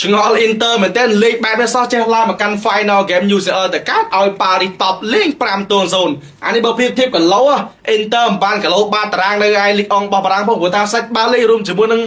ឆ្ងល់ Inter មែនទែនលេខបែបនេះសោះចេះឡាមកកាន់ final game UCL តែកាត់ឲ្យប៉ារីសតបលេង5-0អានេះបើប្រៀបធៀបគីឡូ Inter មិនបានគីឡូបាតតារាងនៅឯលីកអង់របស់បារាំងផងព្រោះថាសាច់បាល់លេងរួមជាមួយនឹង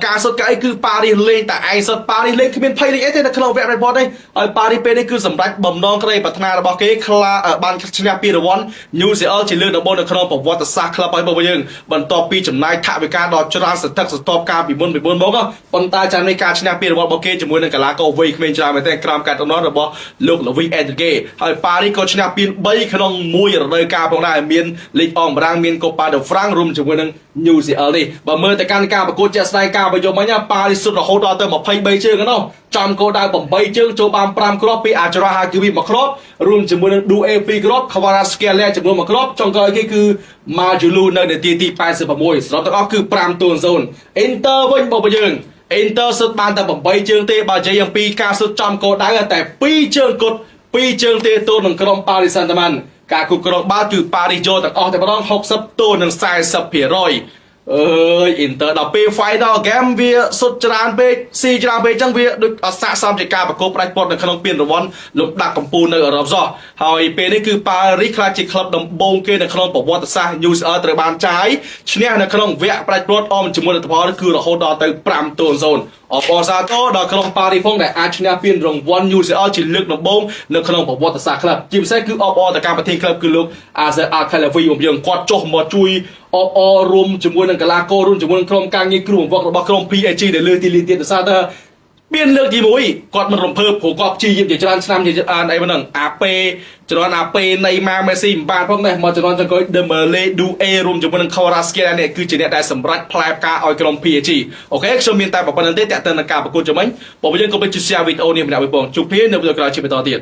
ការសុទ្ធកៅអីគឺប៉ារីសលេងតែឯងសុទ្ធប៉ារីសលេងគ្មានភ័យលេងអីទេនៅក្នុងវគ្គ report ទេឲ្យប៉ារីសពេលនេះគឺសម្រាប់បំណងក្តីប្រាថ្នារបស់គេខ្លាបានឈ្នះពីរង្វាន់ UCL ជាលើកដំបូងនៅក្នុងប្រវត្តិសាស្ត្រក្លឹបរបស់ពួកយើងបន្ទាប់ពីចំណាយថវិកាដ៏ច្រើនសន្ធឹកសន្ធាប់ការពីមុនមកប៉ុន្តែចាំនេះការឈ្នះពីរង្វាន់របស់គេជាមួយនឹងកីឡាករវ័យក្មេងច្រើនមែនទែនក្រោមការដឹកនាំរបស់លោក Luis Enrique ហើយប៉ារីសក៏ឈ្នះពី3ក្នុងមួយរដូវកាលផងដែរមានលីកអង់បារាំងមាន Copa de France រួមជាមួយនឹង UCL នេះបើមើលទៅកាន់ការប្រកួតជាក់ស្ដែងការបញ្យមមិញប៉ារីសសុទ្ធរហូតដល់ទៅ23ជើងនោះចំគោលដៅ8ជើងចូលបាន5គ្រាប់ពីអាចរ៉ាហាគីវី1គ្រាប់រួមជាមួយនឹង Due 2គ្រាប់ Kvaratskhelia ចំនួន1គ្រាប់ចុងក្រោយគេគឺ Majulu នៅនាទីទី86សរុបទាំងអស់គឺ5-0 Inter វិញបងប្អូនInter សុទ្ធបានតែ8ជើងទេបើនិយាយអំពីការសុទ្ធចំគោលដៅតែ2ជើងគត់2ជើងទេទល់នឹងក្រុម Paris Saint-Germain ការគ្រប់គ្រងបាល់គឺ Paris យកទាំងអស់តែម្ដង60ទល់នឹង40%អើយ Inter ដល់ពេល final game វាសុទ្ធច្រើនពេកស៊ីច្រើនពេកអញ្ចឹងវាដូចអស័ក្តិសមជាការប្រកបផ្ដាច់ពត់នៅក្នុងពានរង្វាន់លំដាប់កំពូលនៅអឺរ៉ុបសោះហើយពេលនេះគឺប៉ារីសខ្លាចជាក្លឹបដំបូងគេនៅក្នុងប្រវត្តិសាស្ត្រ UCL ត្រូវបានចាយឈ្នះនៅក្នុងវគ្គផ្ដាច់ពត់អមជាមួយលទ្ធផលគឺរហូតដល់ទៅ5-0អបអរសាទរដល់ក្រុមប៉ារីសផងដែលអាចឈ្នះពានរង្វាន់ UCL ជាលើកដំបូងនៅក្នុងប្រវត្តិសាស្ត្រក្លឹបជាពិសេសគឺអបអរទៅកម្មវិធីក្លឹបគឺលោក Azer Al-Khelaifi របស់យើងគាត់ចុះមកជួយអបអររួមជាមួយនឹងកីឡាកររួមជាមួយនឹងក្រុមការងារគ្រូបង្វឹករបស់ក្រុម PSG ដែលលើកទីលានទៀតដោយសារតែមានលើកទី1គាត់មិនរំភើបព្រោះគាត់ព្យាយាមជាច្រើនឆ្នាំជាអីហ្នឹងអាពេជំនាន់អាពេនៃម៉ាមេស៊ីមិនបានផងដែរមកជំនាន់ចុងក្រោយ Dembele Due រួមជាមួយនឹង Kvaratskhelia នេះគឺជាអ្នកដែលសម្រេចផ្លែផ្កាឲ្យក្រុម PSG អូខេខ្ញុំមានតែប៉ុណ្្នឹងទេតាក់ទងនឹងការប្រកួតជំនាញបងប្អូនកុំភ្លេច share វីដេអូនេះម្នាក់មួយបងជួបគ្នានៅវីដេអូក្រោយជាបន្តទៀត